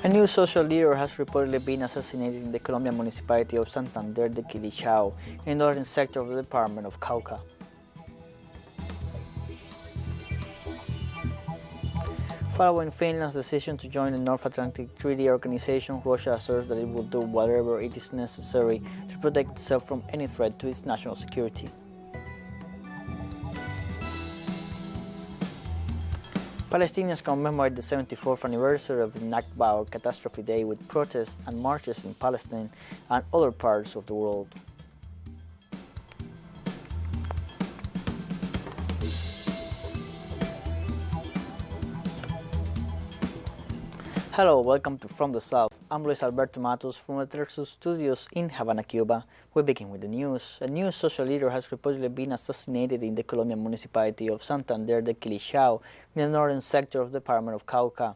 A new social leader has reportedly been assassinated in the Colombian municipality of Santander de Quilichao, in the northern sector of the department of Cauca. Following Finland's decision to join the North Atlantic Treaty Organization, Russia asserts that it will do whatever it is necessary to protect itself from any threat to its national security. Palestinians commemorate the 74th anniversary of the Nakba or Catastrophe Day with protests and marches in Palestine and other parts of the world. Hello, welcome to From the South. I'm Luis Alberto Matos from the teleSUR studios in Havana, Cuba. We begin with the news. A new social leader has reportedly been assassinated in the Colombian municipality of Santander de Quilichao, in the northern sector of the department of Cauca.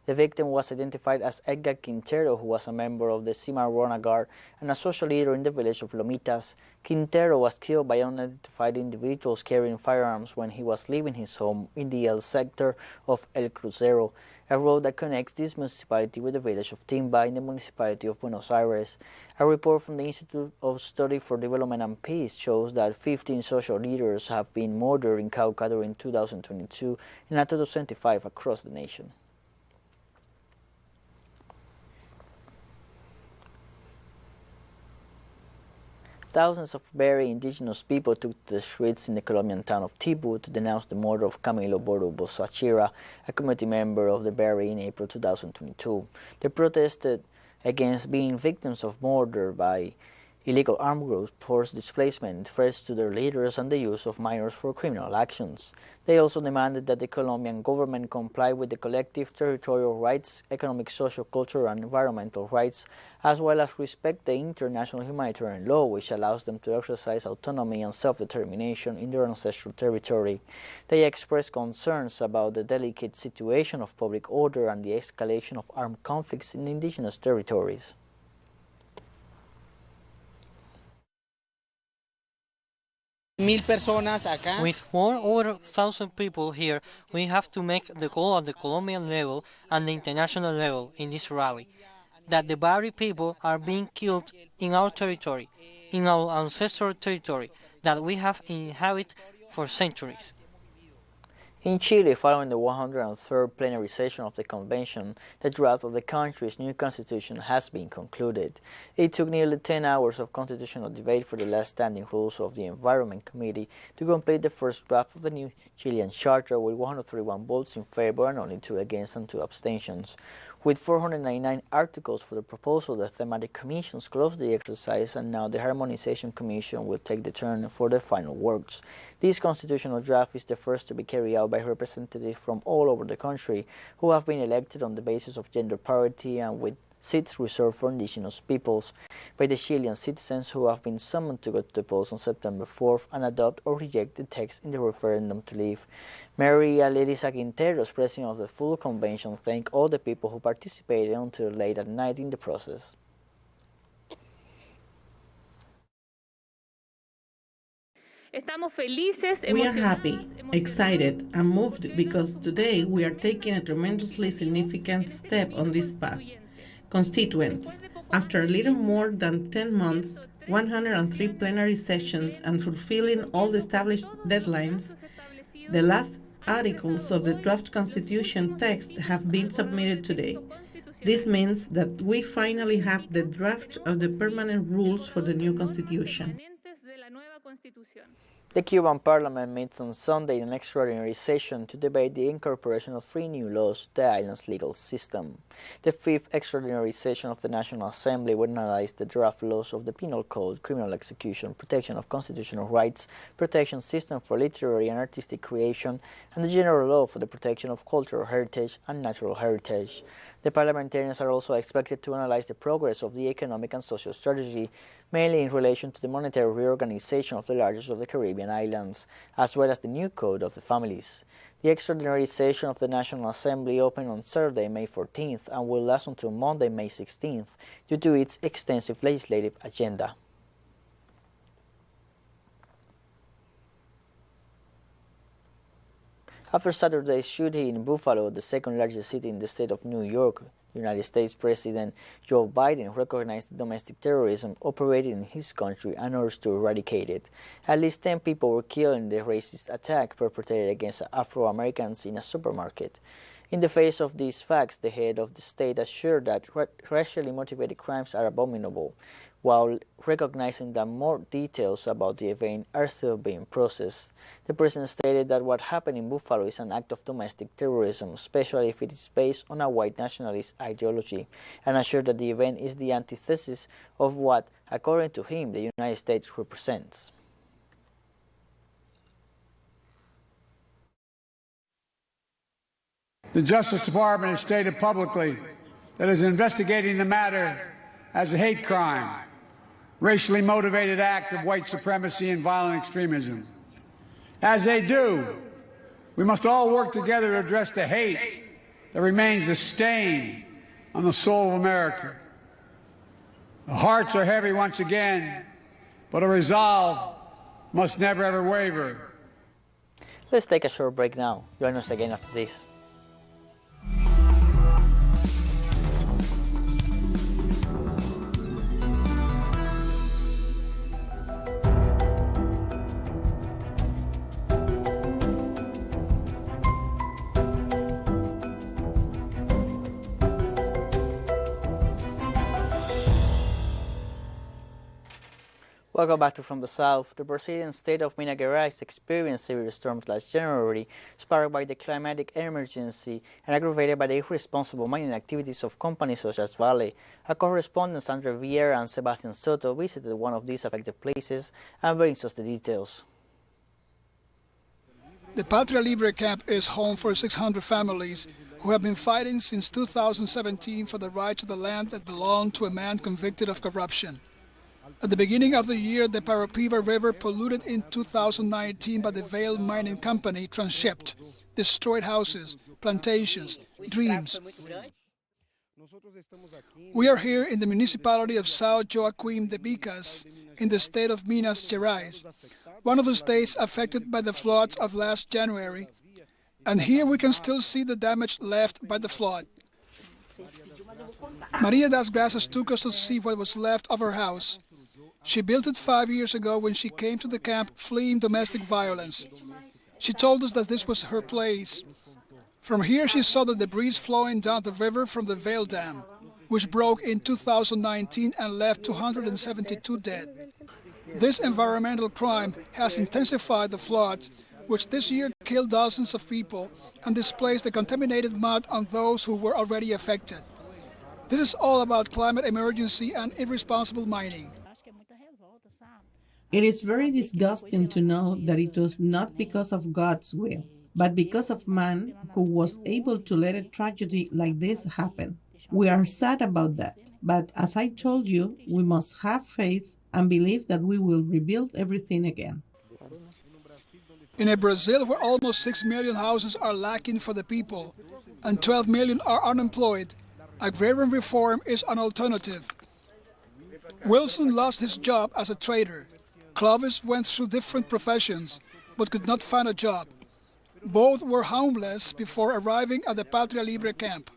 The victim was identified as Edgar Quintero, who was a member of the Cimarrona Guard and a social leader in the village of Lomitas. Quintero was killed by unidentified individuals carrying firearms when he was leaving his home in the El sector of El Crucero, a road that connects this municipality with the village of Timba in the municipality of Buenos Aires. A report from the Institute of Study for Development and Peace shows that 15 social leaders have been murdered in Cauca during 2022 and a total of 25 across the nation. Thousands of very indigenous people took to the streets in the Colombian town of Tibu to denounce the murder of Camilo Boru Bosachira, a community member of the Berry in April 2022. They protested against being victims of murder by illegal armed groups, forced displacement, threats to their leaders, and the use of minors for criminal actions. They also demanded that the Colombian government comply with the collective territorial rights, economic, social, cultural, and environmental rights, as well as respect the international humanitarian law, which allows them to exercise autonomy and self-determination in their ancestral territory. They expressed concerns about the delicate situation of public order and the escalation of armed conflicts in indigenous territories. With more over 1,000 people here, we have to make the goal at the Colombian level and the international level in this rally, that the Bari people are being killed in our territory, in our ancestral territory, that we have inhabited for centuries. In Chile, following the 103rd plenary session of the convention, the draft of the country's new constitution has been concluded. It took nearly 10 hours of constitutional debate for the last standing rules of the Environment Committee to complete the first draft of the new Chilean charter with 131 votes in favor and only 2 against and 2 abstentions. With 499 articles for the proposal, the thematic commissions closed the exercise, and now the Harmonization Commission will take the turn for the final works. This constitutional draft is the first to be carried out by representatives from all over the country who have been elected on the basis of gender parity and with seats reserved for indigenous peoples, by the Chilean citizens who have been summoned to go to the polls on September 4th and adopt or reject the text in the referendum to leave. Maria Elisa Quinteros, president of the full convention, thanked all the people who participated until late at night in the process. We are happy, excited, and moved because today we are taking a tremendously significant step on this path. Constituents, after a little more than 10 months, 103 plenary sessions, and fulfilling all the established deadlines, the last articles of the draft constitution text have been submitted today. This means that we finally have the draft of the permanent rules for the new constitution. The Cuban Parliament meets on Sunday in an extraordinary session to debate the incorporation of 3 new laws to the island's legal system. The 5th extraordinary session of the National Assembly will analyze the draft laws of the Penal Code, criminal execution, protection of constitutional rights, protection system for literary and artistic creation, and the general law for the protection of cultural heritage and natural heritage. The parliamentarians are also expected to analyze the progress of the economic and social strategy, mainly in relation to the monetary reorganization of the largest of the Caribbean islands, as well as the new Code of the Families. The extraordinary session of the National Assembly opened on Saturday, May 14th, and will last until Monday, May 16th, due to its extensive legislative agenda. After Saturday's shooting in Buffalo, the second largest city in the state of New York, United States President Joe Biden recognized domestic terrorism operating in his country and urged to eradicate it. At least 10 people were killed in the racist attack perpetrated against Afro-Americans in a supermarket. In the face of these facts, the head of the state assured that racially motivated crimes are abominable, while recognizing that more details about the event are still being processed. The president stated that what happened in Buffalo is an act of domestic terrorism, especially if it is based on a white nationalist ideology, and assured that the event is the antithesis of what, according to him, the United States represents. The Justice Department has stated publicly that it is investigating the matter as a hate crime, racially motivated act of white supremacy and violent extremism. As they do, we must all work together to address the hate that remains a stain on the soul of America. The hearts are heavy once again, but a resolve must never ever waver. Let's take a short break now. Join us again after this. Welcome back to From the South. The Brazilian state of Minas Gerais experienced severe storms last January, sparked by the climatic emergency and aggravated by the irresponsible mining activities of companies such as Vale. Our correspondents Andre Vieira and Sebastian Soto visited one of these affected places and brings us the details. The Patria Libre camp is home for 600 families who have been fighting since 2017 for the right to the land that belonged to a man convicted of corruption. At the beginning of the year, the Parapiba River, polluted in 2019 by the Vale Mining Company, transshipped, destroyed houses, plantations, dreams. We are here in the municipality of São Joaquim de Bicas, in the state of Minas Gerais, one of the states affected by the floods of last January, and here we can still see the damage left by the flood. Maria das Graças took us to see what was left of her house. She built it 5 years ago when she came to the camp fleeing domestic violence. She told us that this was her place. From here she saw the debris flowing down the river from the Vale Dam, which broke in 2019 and left 272 dead. This environmental crime has intensified the floods, which this year killed dozens of people and displaced the contaminated mud on those who were already affected. This is all about climate emergency and irresponsible mining. It is very disgusting to know that it was not because of God's will, but because of man who was able to let a tragedy like this happen. We are sad about that, but as I told you, we must have faith and believe that we will rebuild everything again. In a Brazil where almost 6 million houses are lacking for the people and 12 million are unemployed, agrarian reform is an alternative. Wilson lost his job as a trader. Clovis went through different professions, but could not find a job. Both were homeless before arriving at the Patria Libre camp.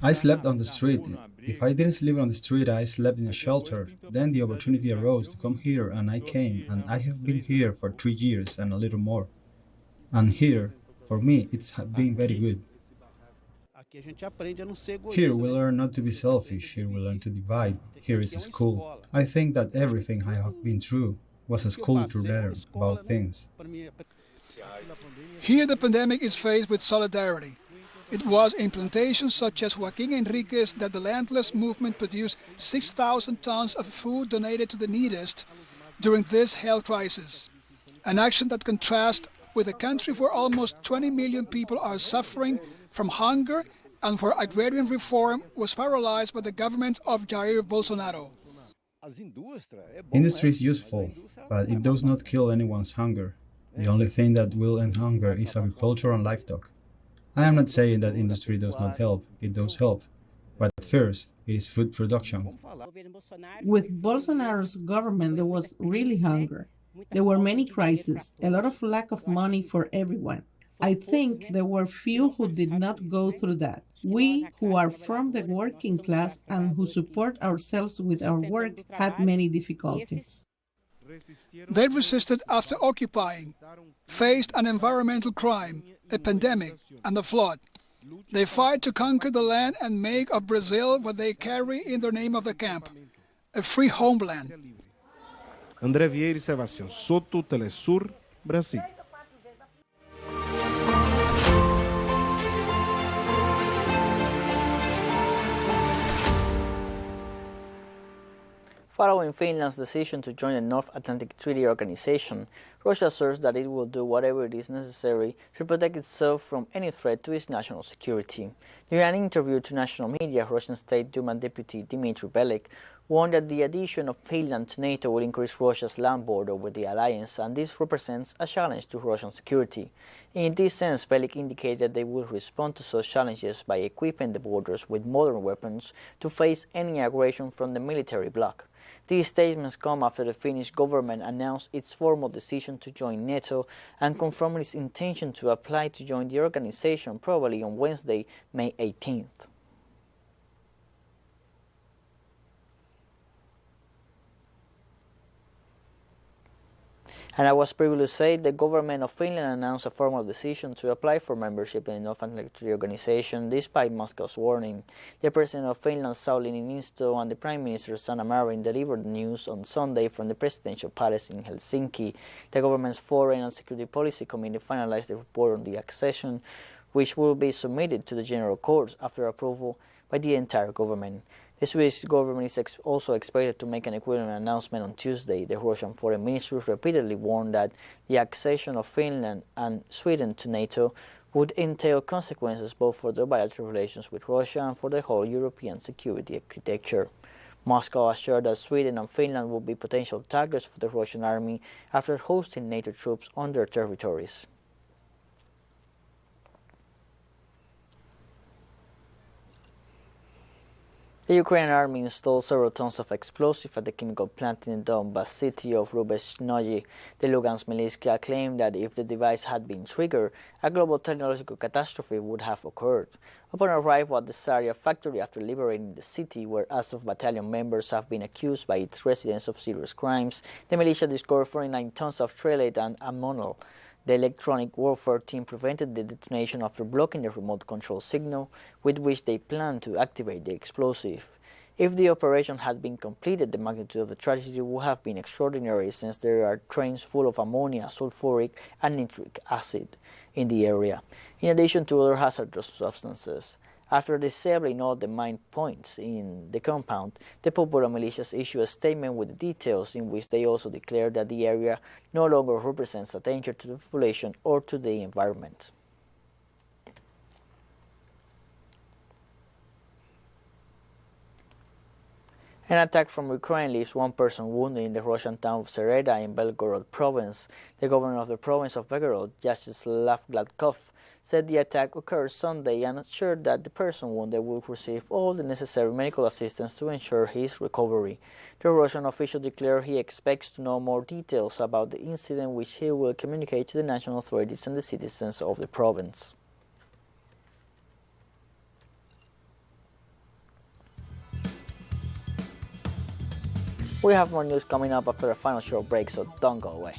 I slept on the street. If I didn't sleep on the street, I slept in a shelter. Then the opportunity arose to come here, and I came, and I have been here for 3 years and a little more. And here, for me, it's been very good. Here we learn not to be selfish, here we learn to divide, here is a school. I think that everything I have been through was a school to learn about things. Here the pandemic is faced with solidarity. It was in plantations such as Joaquin Enriquez that the landless movement produced 6,000 tons of food donated to the neediest during this health crisis. An action that contrasts with a country where almost 20 million people are suffering from hunger and where agrarian reform was paralyzed by the government of Jair Bolsonaro. Industry is useful, but it does not kill anyone's hunger. The only thing that will end hunger is agriculture and livestock. I am not saying that industry does not help, it does help. But first, it is food production. With Bolsonaro's government, there was really hunger. There were many crises, a lot of lack of money for everyone. I think there were few who did not go through that. We, who are from the working class and who support ourselves with our work, had many difficulties. They resisted after occupying, faced an environmental crime, a pandemic, and a flood. They fight to conquer the land and make of Brazil what they carry in the name of the camp, a free homeland. André Vieira e Sebastião Soto, teleSUR, Brasil. Following Finland's decision to join the North Atlantic Treaty Organization, Russia asserts that it will do whatever it is necessary to protect itself from any threat to its national security. During an interview to national media, Russian State Duma Deputy Dmitry Belek warned that the addition of Finland to NATO will increase Russia's land border with the alliance, and this represents a challenge to Russian security. In this sense, Belek indicated that they will respond to such challenges by equipping the borders with modern weapons to face any aggression from the military bloc. These statements come after the Finnish government announced its formal decision to join NATO and confirmed its intention to apply to join the organization probably on Wednesday, May 18th. And as was previously said, the government of Finland announced a formal decision to apply for membership in the North Atlantic Treaty Organization despite Moscow's warning. The President of Finland, Sauli Niinisto, and the Prime Minister, Sanna Marin, delivered the news on Sunday from the Presidential Palace in Helsinki. The government's Foreign and Security Policy Committee finalized the report on the accession, which will be submitted to the General Court after approval by the entire government. The Swedish government is also expected to make an equivalent announcement on Tuesday. The Russian Foreign Ministry repeatedly warned that the accession of Finland and Sweden to NATO would entail consequences both for their bilateral relations with Russia and for the whole European security architecture. Moscow assured that Sweden and Finland would be potential targets for the Russian army after hosting NATO troops on their territories. The Ukrainian army installed several tons of explosive at the chemical plant in the Donbas city of Rubezhnoye. The Lugansk militia claimed that if the device had been triggered, a global technological catastrophe would have occurred. Upon arrival at the Zarya factory after liberating the city, where Azov battalion members have been accused by its residents of serious crimes, the militia discovered 49 tons of trelate and ammonal. The electronic warfare team prevented the detonation after blocking the remote control signal with which they planned to activate the explosive. If the operation had been completed, the magnitude of the tragedy would have been extraordinary, since there are trains full of ammonia, sulfuric and nitric acid in the area, in addition to other hazardous substances. After disabling all the mine points in the compound, the popular militias issued a statement with the details, in which they also declared that the area no longer represents a danger to the population or to the environment. An attack from Ukraine leaves one person wounded in the Russian town of Sereda in Belgorod province. The governor of the province of Belgorod, Vyacheslav Gladkov, said the attack occurred Sunday and assured that the person wounded will receive all the necessary medical assistance to ensure his recovery. The Russian official declared he expects to know more details about the incident, which he will communicate to the national authorities and the citizens of the province. We have more news coming up after a final short break, so don't go away.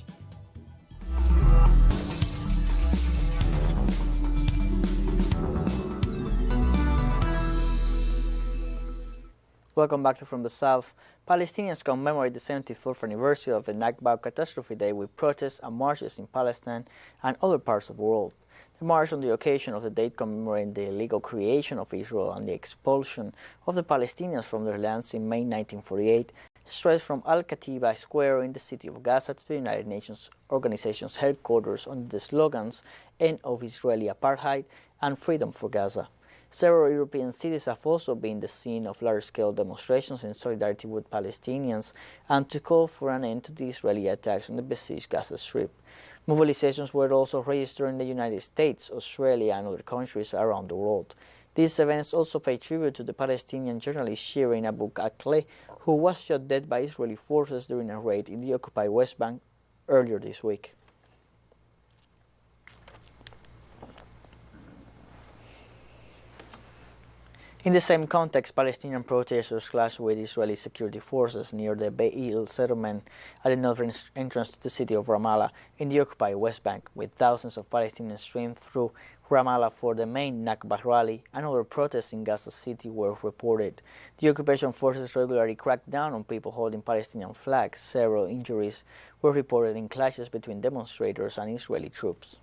Welcome back to From the South. Palestinians commemorate the 74th anniversary of the Nakba catastrophe day with protests and marches in Palestine and other parts of the world. The march on the occasion of the date commemorating the illegal creation of Israel and the expulsion of the Palestinians from their lands in May 1948 stretched from Al-Katiba Square in the city of Gaza to the United Nations Organization's headquarters under the slogans "End of Israeli Apartheid" and "Freedom for Gaza." Several European cities have also been the scene of large-scale demonstrations in solidarity with Palestinians and to call for an end to the Israeli attacks on the besieged Gaza Strip. Mobilizations were also registered in the United States, Australia and other countries around the world. These events also pay tribute to the Palestinian journalist Shirin Abu Akleh, who was shot dead by Israeli forces during a raid in the occupied West Bank earlier this week. In the same context, Palestinian protesters clashed with Israeli security forces near the Be'il settlement at the northern entrance to the city of Ramallah in the occupied West Bank, with thousands of Palestinians streamed through Ramallah for the main Nakba rally, and other protests in Gaza City were reported. The occupation forces regularly cracked down on people holding Palestinian flags. Several injuries were reported in clashes between demonstrators and Israeli troops.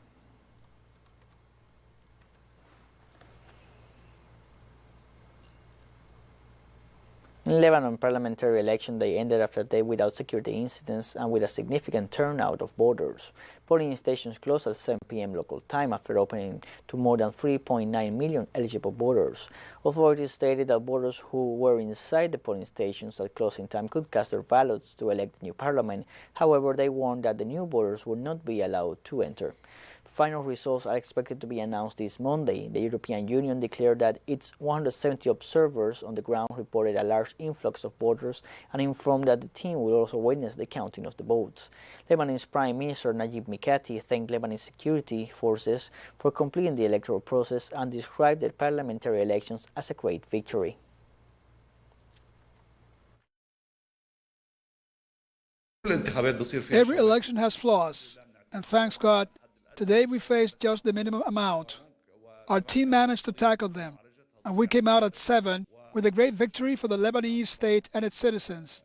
In Lebanon, parliamentary election day ended after a day without security incidents and with a significant turnout of voters. Polling stations closed at 7 p.m. local time after opening to more than 3.9 million eligible voters. Authorities stated that voters who were inside the polling stations at closing time could cast their ballots to elect the new parliament. However, they warned that the new voters would not be allowed to enter. Final results are expected to be announced this Monday. The European Union declared that its 170 observers on the ground reported a large influx of voters and informed that the team will also witness the counting of the votes. Lebanese Prime Minister Najib Mikati thanked Lebanese security forces for completing the electoral process and described the parliamentary elections as a great victory. Every election has flaws, and thanks God, today we faced just the minimum amount. Our team managed to tackle them, and we came out at 7 with a great victory for the Lebanese state and its citizens.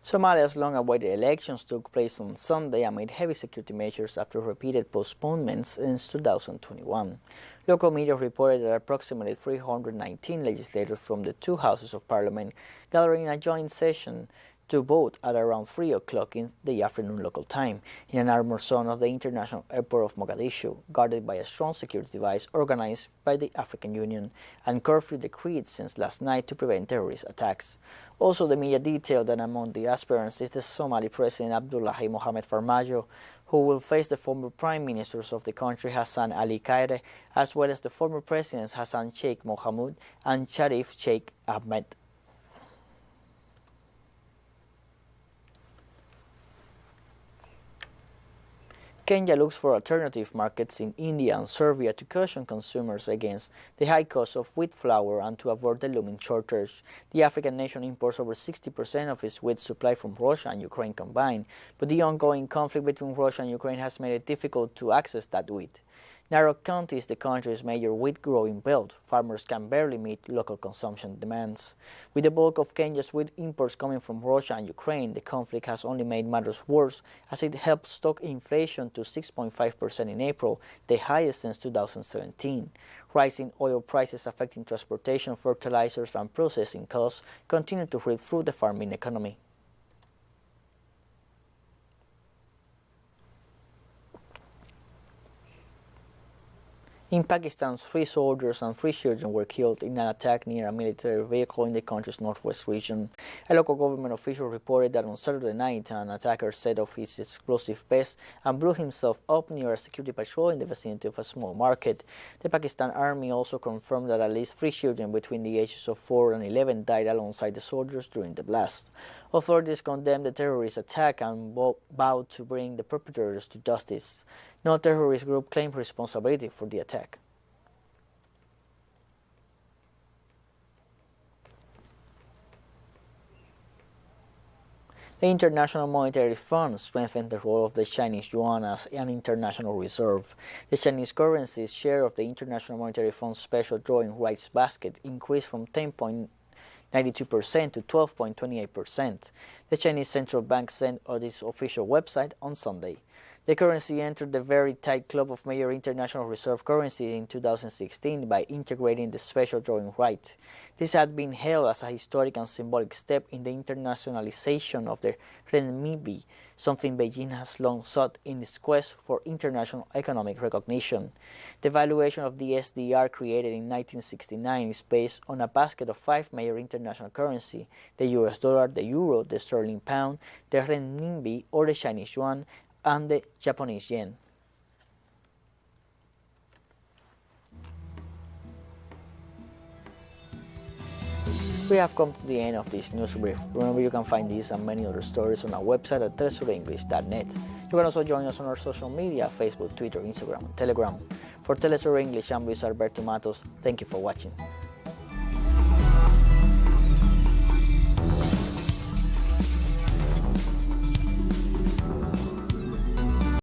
Somalia's long-awaited elections took place on Sunday amid heavy security measures after repeated postponements since 2021. Local media reported that approximately 319 legislators from the two houses of parliament gathered in a joint session to vote at around 3 o'clock in the afternoon local time in an armored zone of the international airport of Mogadishu, guarded by a strong security device organized by the African Union and curfew decreed since last night to prevent terrorist attacks. Also, the media detailed that among the aspirants is the Somali President Abdullahi Mohamed Farmajo, who will face the former prime ministers of the country Hassan Ali Kaire, as well as the former presidents Hassan Sheikh Mohamud and Sharif Sheikh Ahmed. Kenya looks for alternative markets in India and Serbia to caution consumers against the high cost of wheat flour and to avoid the looming shortage. The African nation imports over 60% of its wheat supply from Russia and Ukraine combined, but the ongoing conflict between Russia and Ukraine has made it difficult to access that wheat. Narok County is the country's major wheat-growing belt. Farmers can barely meet local consumption demands. With the bulk of Kenya's wheat imports coming from Russia and Ukraine, the conflict has only made matters worse as it helped stoke inflation to 6.5% in April, the highest since 2017. Rising oil prices affecting transportation, fertilizers, and processing costs continue to rip through the farming economy. In Pakistan, 3 soldiers and 3 children were killed in an attack near a military vehicle in the country's northwest region. A local government official reported that on Saturday night, an attacker set off his explosive vest and blew himself up near a security patrol in the vicinity of a small market. The Pakistan Army also confirmed that at least 3 children between the ages of 4 and 11 died alongside the soldiers during the blast. Authorities condemned the terrorist attack and vowed to bring the perpetrators to justice. No terrorist group claimed responsibility for the attack. The International Monetary Fund strengthened the role of the Chinese yuan as an international reserve. The Chinese currency's share of the International Monetary Fund's special drawing rights basket increased from 10.92% to 12.28%. The Chinese Central Bank sent on its official website on Sunday. The currency entered the very tight club of major international reserve currency in 2016 by integrating the special drawing right. This had been hailed as a historic and symbolic step in the internationalization of the renminbi, something Beijing has long sought in its quest for international economic recognition. The valuation of the SDR created in 1969 is based on a basket of 5 major international currencies: the US dollar, the euro, the sterling pound, the renminbi or the Chinese yuan, and the Japanese yen. We have come to the end of this news brief. Remember, you can find these and many other stories on our website at telesurenglish.net. You can also join us on our social media, Facebook, Twitter, Instagram, and Telegram. For teleSUR English, I'm Luis Alberto Matos. Thank you for watching.